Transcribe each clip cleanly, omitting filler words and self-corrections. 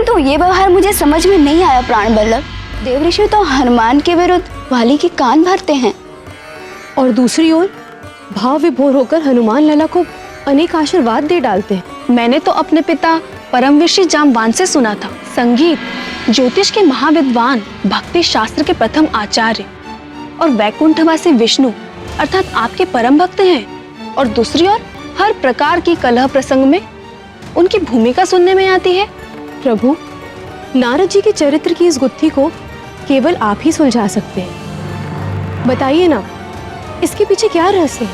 किंतु ये व्यवहार मुझे समझ में नहीं आया प्राण बल्लभ। देवऋषि तो हनुमान के विरुद्ध वाली के कान भरते हैं और दूसरी ओर भाव विभोर होकर हनुमान लला को अनेक आशीर्वाद दे डालते हैं। मैंने तो अपने पिता परमविषी जाम्बवान से सुना था, संगीत ज्योतिष के महाविद्वान, भक्ति शास्त्र के प्रथम आचार्य और वैकुंठवासी विष्णु अर्थात आपके परम भक्त हैं। और दूसरी ओर हर प्रकार की कलह प्रसंग में उनकी भूमिका सुनने में आती है। प्रभु, नारद जी के चरित्र की इस गुत्थी को केवल आप ही सुलझा सकते हैं। बताइए ना, इसके पीछे क्या रहस्य है?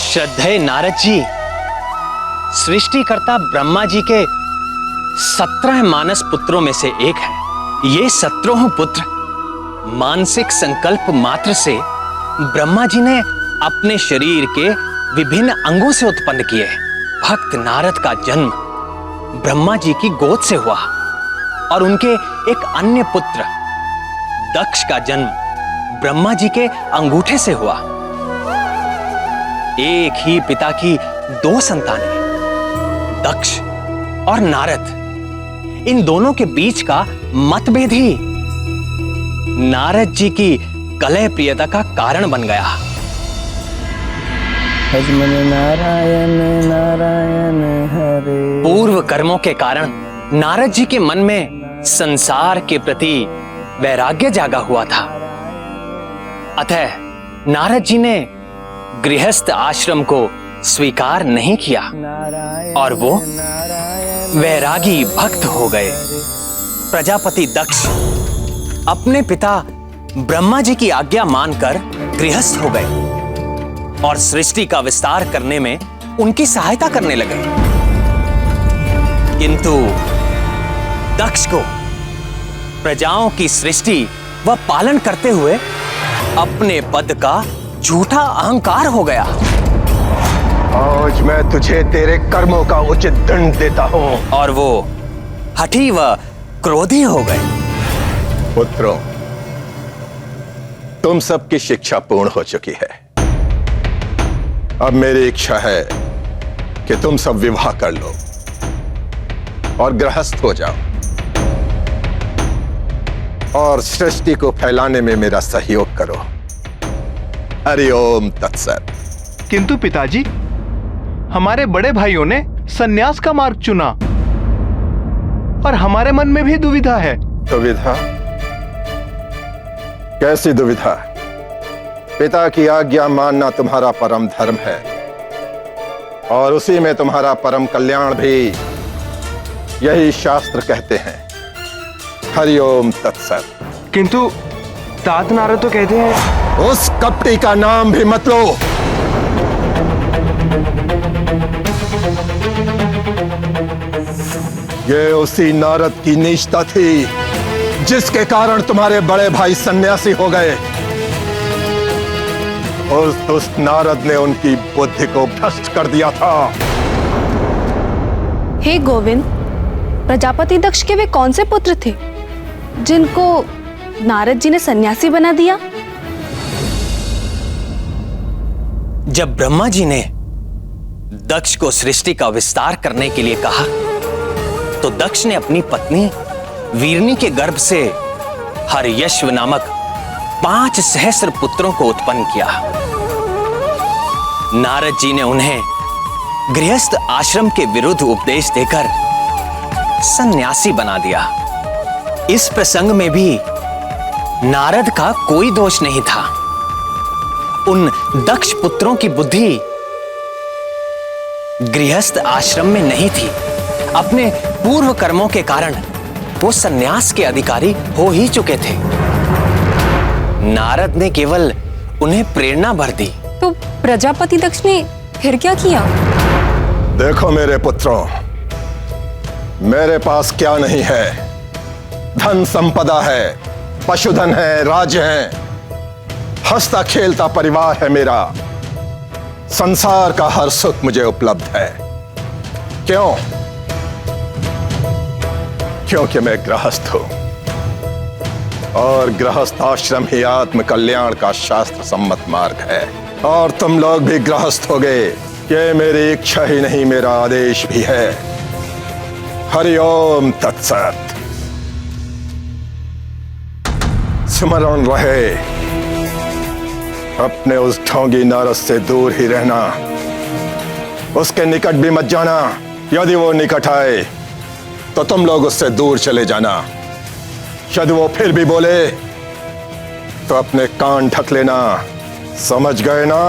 श्रद्धेय नारद जी, सृष्टिकर्ता ब्रह्मा जी के 17 मानस पुत्रों में से एक है। ये 17 पुत्र मानसिक संकल्प मात्र से ब्रह्मा जी ने अपने शरीर के विभिन्न अंगों से उत्पन्न किए। भक्त नारद का जन्म ब्रह्मा जी की गोद से हुआ और उनके एक अन्य पुत्र दक्ष का जन्म ब्रह्मा जी के अंगूठे से हुआ। एक ही पिता की 2 संतानें, दक्ष और नारद। इन दोनों के बीच का मतभेद ही नारद जी की कलह प्रियता का कारण बन गया। नारायण नारायण हरे। पूर्व कर्मों के कारण नारद जी के मन में संसार के प्रति वैराग्य जागा हुआ था। अतः नारद जी ने गृहस्थ आश्रम को स्वीकार नहीं किया और वो वैरागी भक्त हो गए। प्रजापति दक्ष अपने पिता ब्रह्मा जी की आज्ञा मानकर गृहस्थ हो गए और सृष्टि का विस्तार करने में उनकी सहायता करने लगे। किंतु दक्ष को प्रजाओं की सृष्टि व पालन करते हुए अपने पद का झूठा अहंकार हो गया। आज मैं तुझे तेरे कर्मों का उचित दंड देता हूं। और वो हठी व क्रोधी हो गए। पुत्रों, तुम सबकी शिक्षा पूर्ण हो चुकी है। अब मेरी इच्छा है कि तुम सब विवाह कर लो और गृहस्थ हो जाओ और सृष्टि को फैलाने में मेरा सहयोग करो। हरि ओम तत्सत। किंतु पिताजी, हमारे बड़े भाइयों ने सन्यास का मार्ग चुना और हमारे मन में भी दुविधा है। दुविधा? कैसी दुविधा? पिता की आज्ञा मानना तुम्हारा परम धर्म है और उसी में तुम्हारा परम कल्याण भी, यही शास्त्र कहते हैं। हरि ओम तत्सत। किंतु तात नारद तो कहते हैं। उस कपटी का नाम भी मत लो। ये उसी नारद की नीचता थी जिसके कारण तुम्हारे बड़े भाई सन्यासी हो गए। उस दुष्ट नारद ने उनकी बुद्धि को भ्रष्ट कर दिया था। हे गोविंद, प्रजापति दक्ष के वे कौन से पुत्र थे जिनको नारद जी ने सन्यासी बना दिया? जब ब्रह्मा जी ने दक्ष को सृष्टि का विस्तार करने के लिए कहा तो दक्ष ने अपनी पत्नी वीरनी के गर्भ से हर्यश्व नामक 5 सहस्र पुत्रों को उत्पन्न किया। नारद जी ने उन्हें गृहस्थ आश्रम के विरुद्ध उपदेश देकर सन्यासी बना दिया। इस प्रसंग में भी नारद का कोई दोष नहीं था। उन दक्ष पुत्रों की बुद्धि गृहस्थ आश्रम में नहीं थी। अपने पूर्व कर्मों के कारण वो सन्यास के अधिकारी हो ही चुके थे। नारद ने केवल उन्हें प्रेरणा भर दी। तो प्रजापति दक्ष ने फिर क्या किया? देखो मेरे पुत्रों, मेरे पास क्या नहीं है। धन संपदा है, पशुधन है, राज्य है, हंसता खेलता परिवार है मेरा। संसार का हर सुख मुझे उपलब्ध है। क्यों? क्योंकि मैं गृहस्थ हूं और गृहस्थ आश्रम ही आत्म कल्याण का शास्त्र सम्मत मार्ग है। और तुम लोग भी गृहस्थ हो गए। ये मेरी इच्छा ही नहीं, मेरा आदेश भी है। हरिओम तत्सत। स्मरण रहे, अपने उस ढोंगी नारद से दूर ही रहना, उसके निकट भी मत जाना। यदि वो निकट आए तो तुम लोग उससे दूर चले जाना। यदि वो फिर भी बोले तो अपने कान ढक लेना। समझ गए ना?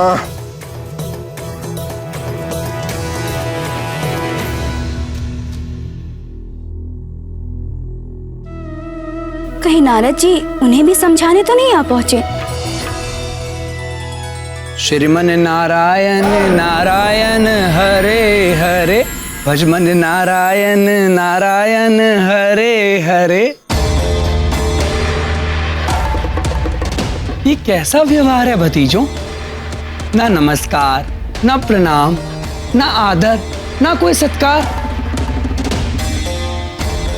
कहीं नारद जी उन्हें भी समझाने तो नहीं आ पहुंचे? श्रीमन नारायण नारायण हरे हरे, भजमन नारायण नारायण हरे हरे। ये कैसा व्यवहार है भतीजों? ना नमस्कार, ना प्रणाम, ना आदर, ना कोई सत्कार।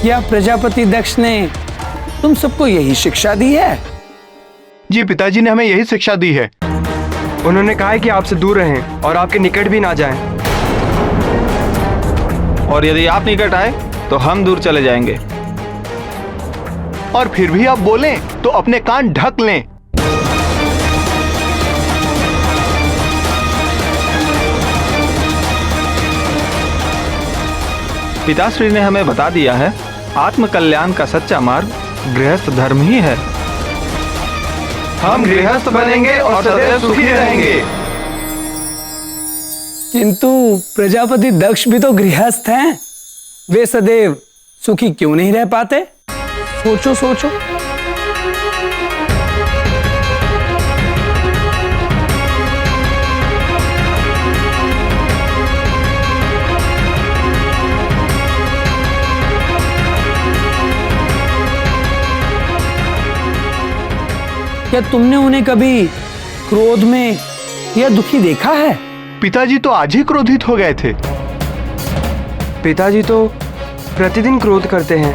क्या प्रजापति दक्ष ने तुम सबको यही शिक्षा दी है? जी, पिताजी ने हमें यही शिक्षा दी है। उन्होंने कहा है कि आपसे दूर रहें और आपके निकट भी ना जाएं। और यदि आप निकट आए तो हम दूर चले जाएंगे। और फिर भी आप बोलें तो अपने कान ढक लें। पिताश्री ने हमें बता दिया है, आत्म कल्याण का सच्चा मार्ग गृहस्थ धर्म ही है। हम गृहस्थ बनेंगे और सदैव सुखी रहेंगे। किंतु प्रजापति दक्ष भी तो गृहस्थ हैं। वे सदैव सुखी क्यों नहीं रह पाते? सोचो सोचो। क्या तुमने उन्हें कभी क्रोध में या दुखी देखा है? पिताजी तो आज ही क्रोधित हो गए थे। पिताजी तो प्रतिदिन क्रोध करते हैं।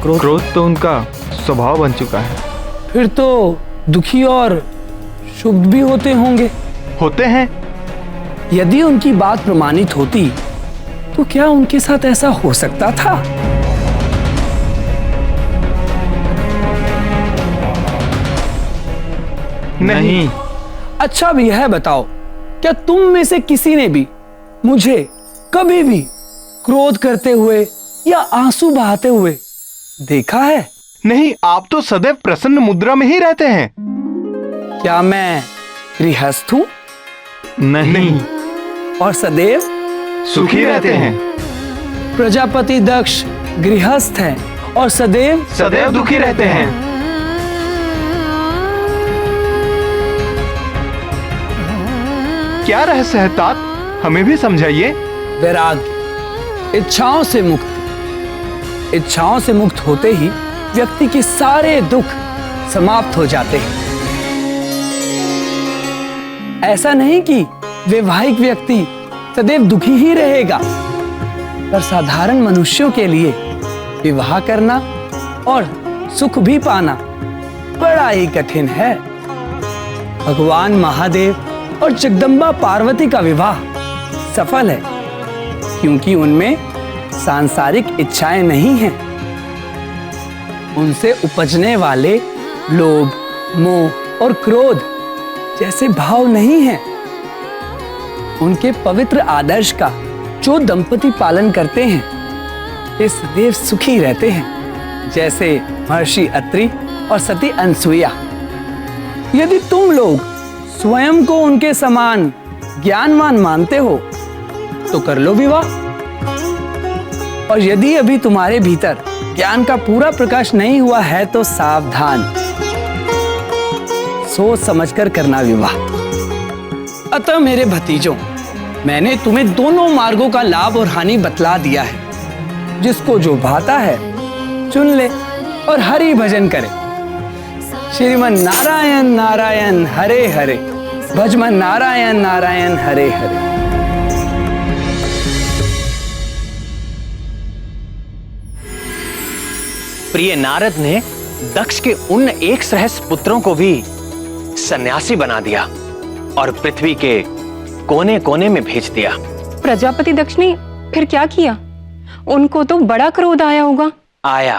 क्रोध तो उनका स्वभाव बन चुका है। फिर तो दुखी और शुभ भी होते होंगे। होते हैं। यदि उनकी बात प्रमाणित होती तो क्या उनके साथ ऐसा हो सकता था? नहीं। अच्छा भी है, बताओ, क्या तुम में से किसी ने भी मुझे कभी भी क्रोध करते हुए या आंसू बहाते हुए देखा है? नहीं, आप तो सदैव प्रसन्न मुद्रा में ही रहते हैं। क्या मैं गृहस्थ हूं? नहीं। और सदैव सुखी रहते हैं। प्रजापति दक्ष गृहस्थ है और सदैव दुखी रहते हैं। क्या रहस्य है तात? हमें भी समझाइए। वैराग्य, इच्छाओं से मुक्त होते ही व्यक्ति के सारे दुख समाप्त हो जाते हैं। ऐसा नहीं कि वैवाहिक व्यक्ति सदैव दुखी ही रहेगा, पर साधारण मनुष्यों के लिए विवाह करना और सुख भी पाना बड़ा ही कठिन है। भगवान महादेव और जगदम्बा पार्वती का विवाह सफल है क्योंकि उनमें सांसारिक इच्छाएं नहीं हैं। उनसे उपजने वाले लोभ, मोह और क्रोध जैसे भाव नहीं हैं। उनके पवित्र आदर्श का जो दंपति पालन करते हैं वे सदैव सुखी रहते हैं, जैसे महर्षि अत्रि और सती अनसुईया। यदि तुम लोग स्वयं को उनके समान ज्ञानवान मानते हो तो कर लो विवाह। और यदि अभी तुम्हारे भीतर ज्ञान का पूरा प्रकाश नहीं हुआ है तो सावधान, सोच समझकर करना विवाह। अतः मेरे भतीजों, मैंने तुम्हें दोनों मार्गों का लाभ और हानि बतला दिया है। जिसको जो भाता है चुन ले और हरि भजन करे। श्रीमन नारायण नारायण हरे हरे, भजमन नारायण नारायण हरे हरे। प्रिय नारद ने दक्ष के उन 1 सहस्त्र पुत्रों को भी सन्यासी बना दिया और पृथ्वी के कोने कोने में भेज दिया। प्रजापति दक्ष ने फिर क्या किया? उनको तो बड़ा क्रोध आया होगा। आया,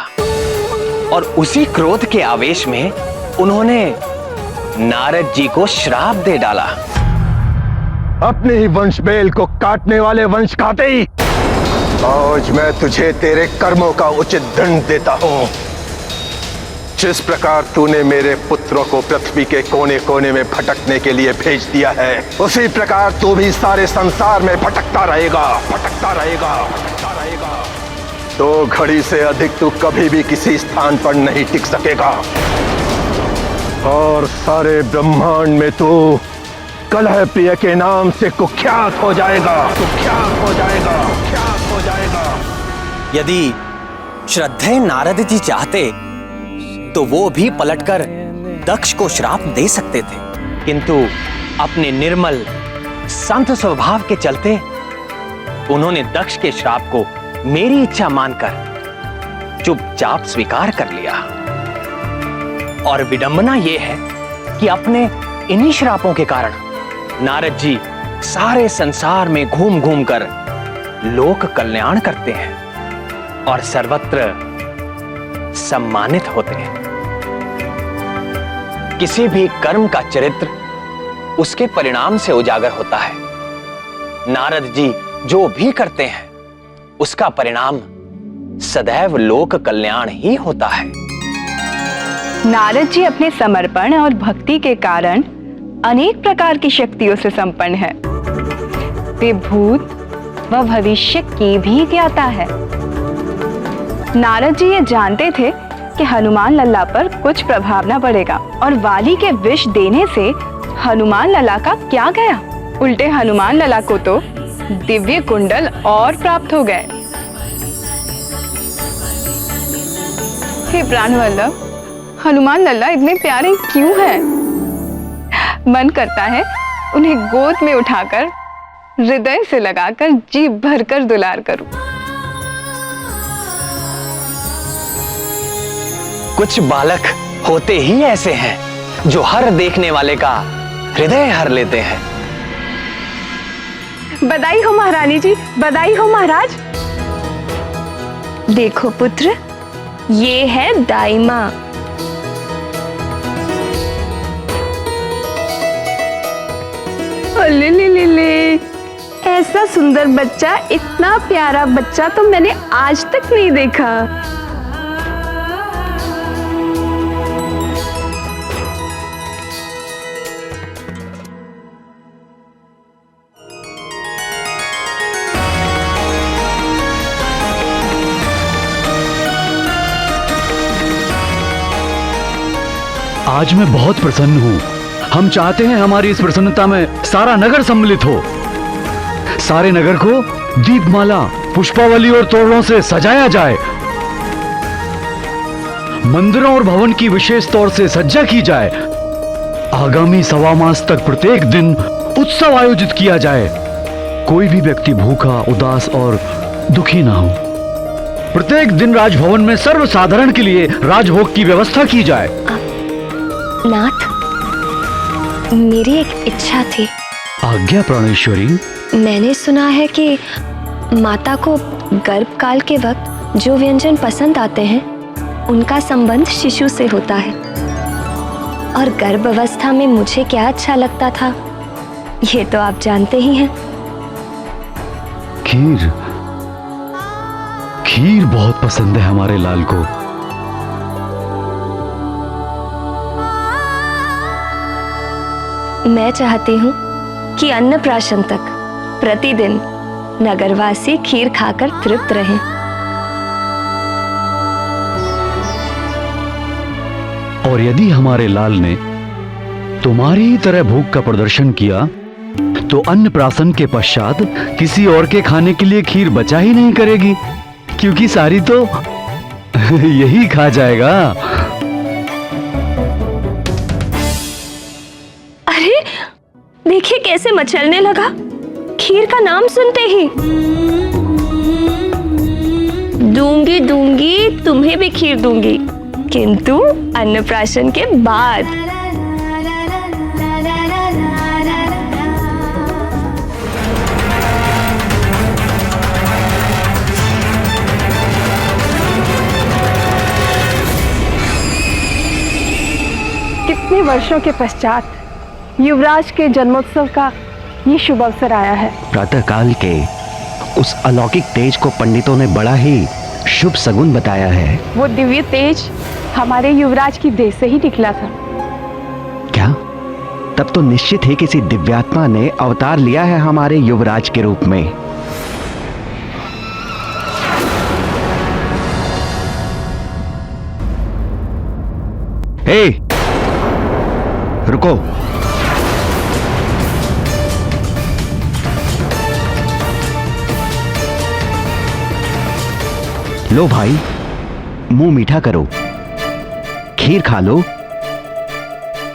और उसी क्रोध के आवेश में उन्होंने नारद जी को श्राप दे डाला। अपने ही वंश बेल को काटने वाले वंश खाते ही आज मैं तुझे तेरे कर्मों का उचित दंड देता हूं। जिस प्रकार तूने मेरे पुत्रों को पृथ्वी के कोने कोने में भटकने के लिए भेज दिया है, उसी प्रकार तू भी सारे संसार में भटकता रहेगा, भटकता रहेगा, भटकता रहेगा। 2 घड़ी से अधिक तू कभी भी किसी स्थान पर नहीं टिक सकेगा और सारे ब्रह्मांड में तू कलह प्रिय के नाम से कुख्यात हो जाएगा, कुख्यात हो जाएगा, कुख्यात हो जाएगा। यदि श्रद्धेय नारद जी चाहते तो वो भी पलटकर दक्ष को श्राप दे सकते थे, किंतु अपने निर्मल संत स्वभाव के चलते उन्होंने दक्ष के श्राप को मेरी इच्छा मानकर चुपचाप स्वीकार कर लिया। और विडंबना यह है कि अपने इन्हीं श्रापों के कारण नारद जी सारे संसार में घूम घूम कर लोक कल्याण करते हैं और सर्वत्र सम्मानित होते हैं। किसी भी कर्म का चरित्र उसके परिणाम से उजागर होता है। नारद जी जो भी करते हैं उसका परिणाम सदैव लोक कल्याण ही होता है। नारद जी अपने समर्पण और भक्ति के कारण अनेक प्रकार की शक्तियों से संपन्न है। वे भूत व भविष्य की भी ज्ञाता है। नारद जी ये जानते थे कि हनुमान लल्ला पर कुछ प्रभाव न पड़ेगा और वाली के विष देने से हनुमान लल्ला का क्या गया, उल्टे हनुमान लल्ला को तो दिव्य कुंडल और प्राप्त हो गए। हे प्राणवल्लभ, हनुमान लल्ला इतने प्यारे क्यों हैं? मन करता है उन्हें गोद में उठाकर हृदय से लगाकर जी भरकर दुलार करूं। कुछ बालक होते ही ऐसे हैं जो हर देखने वाले का हृदय हर लेते हैं। बधाई हो महारानी जी, बधाई हो महाराज। देखो पुत्र, ये है दाई माँ। ले ले ले ले, ऐसा सुंदर बच्चा, इतना प्यारा बच्चा तो मैंने आज तक नहीं देखा। आज मैं बहुत प्रसन्न हूँ। हम चाहते हैं हमारी इस प्रसन्नता में सारा नगर सम्मिलित हो। सारे नगर को दीपमाला, पुष्पावली और तोरणों से सजाया जाए। मंदिरों और भवन की विशेष तौर से सज्जा की जाए। आगामी 1.25 मास तक प्रत्येक दिन उत्सव आयोजित किया जाए। कोई भी व्यक्ति भूखा, उदास और दुखी ना हो। प्रत्येक दिन राजभवन में सर्वसाधारण के लिए राजभोग की व्यवस्था की जाए। नाथ, मेरी एक इच्छा थी। आज्ञा प्राणेश्वरी। मैंने सुना है कि माता को गर्भकाल के वक्त जो व्यंजन पसंद आते हैं उनका संबंध शिशु से होता है, और गर्भ अवस्था में मुझे क्या अच्छा लगता था ये तो आप जानते ही हैं। खीर, खीर बहुत पसंद है हमारे लाल को। मैं चाहती हूँ कि अन्नप्राशन तक प्रतिदिन नगरवासी खीर खाकर तृप्त रहें। और यदि हमारे लाल ने तुम्हारी ही तरह भूख का प्रदर्शन किया तो अन्नप्राशन के पश्चात किसी और के खाने के लिए खीर बचा ही नहीं करेगी, क्योंकि सारी तो यही खा जाएगा। अरे देखिए कैसे मचलने लगा खीर का नाम सुनते ही। दूंगी दूंगी, तुम्हें भी खीर दूंगी, किंतु अन्नप्राशन के बाद। इतने वर्षों के पश्चात युवराज के जन्मोत्सव का ये शुभ अवसर आया है। प्रातःकाल के उस अलौकिक तेज को पंडितों ने बड़ा ही शुभ सगुन बताया है। वो दिव्य तेज हमारे युवराज की देह से ही निकला था। क्या? तब तो निश्चित ही किसी दिव्यात्मा ने अवतार लिया है हमारे युवराज के रूप में। हे, रुको। लो भाई, मुंह मीठा करो, खीर खा लो।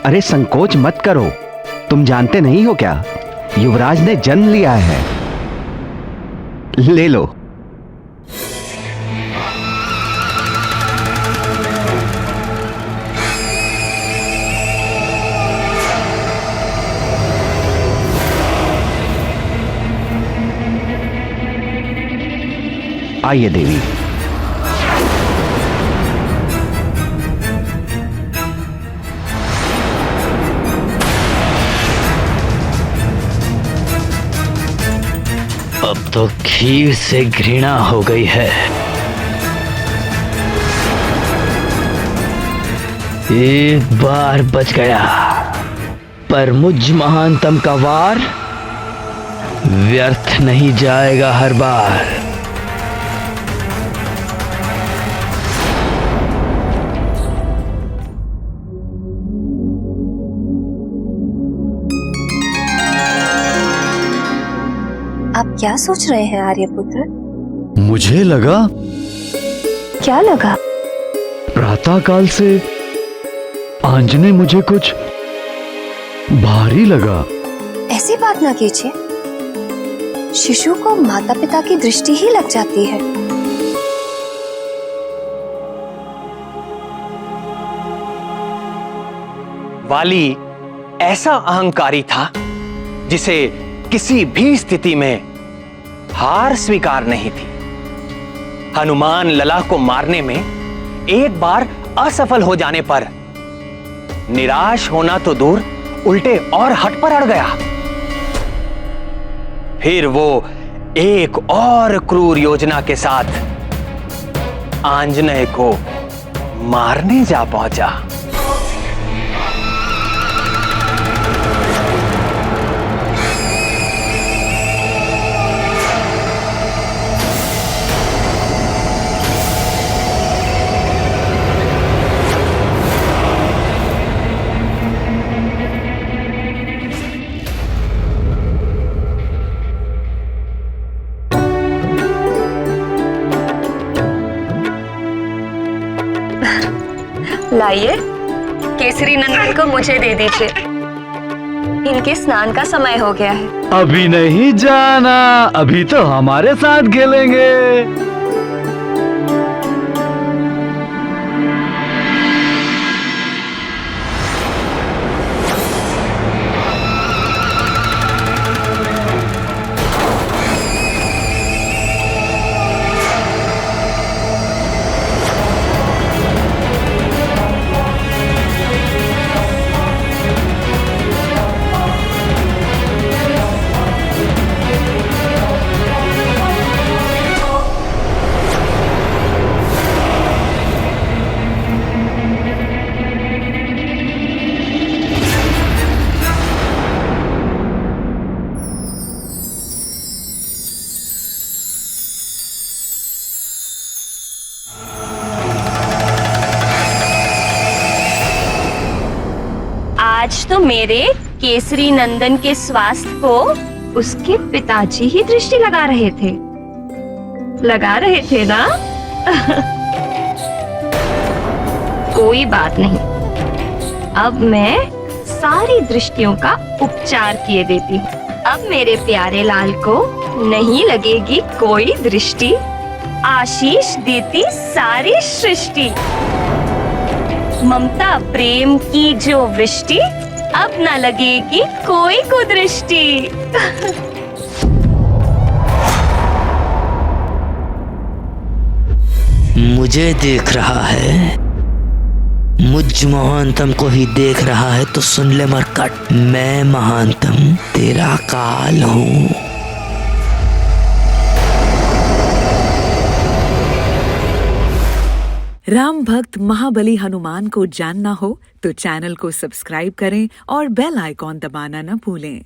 अरे संकोच मत करो, तुम जानते नहीं हो क्या, युवराज ने जन्म लिया है। ले लो। आइए देवी। अब तो खीर से घृणा हो गई है। एक बार बच गया, पर मुझ महानतम का वार व्यर्थ नहीं जाएगा हर बार। आप क्या सोच रहे हैं आर्यपुत्र? मुझे लगा, क्या लगा? प्रातःकाल से आंजने मुझे कुछ भारी लगा। ऐसी बात ना कीजिए, शिशु को माता पिता की दृष्टि ही लग जाती है। वाली ऐसा अहंकारी था जिसे किसी भी स्थिति में हार स्वीकार नहीं थी। हनुमान लला को मारने में एक बार असफल हो जाने पर निराश होना तो दूर, उल्टे और हट पर अड़ गया। फिर वो एक और क्रूर योजना के साथ आंजनेय को मारने जा पहुंचा। लाइए, केसरी नंदन को मुझे दे दीजिए। इनके स्नान का समय हो गया है। अभी नहीं जाना, अभी तो हमारे साथ खेलेंगे। आज तो मेरे केसरी नंदन के स्वास्थ्य को उसके पिताजी ही दृष्टि लगा रहे थे ना? कोई बात नहीं, अब मैं सारी दृष्टियों का उपचार किए देती हूँ। अब मेरे प्यारे लाल को नहीं लगेगी कोई दृष्टि, आशीष देती सारी सृष्टि। ममता प्रेम की जो वृष्टि, अब न लगेगी कोई कुदृष्टि। मुझे देख रहा है, मुझ महानतम को ही देख रहा है तो सुन ले मरकट, मैं महानतम तेरा काल हूँ। राम भक्त महाबली हनुमान को जानना हो तो चैनल को सब्सक्राइब करें और बेल आइकॉन दबाना न भूलें।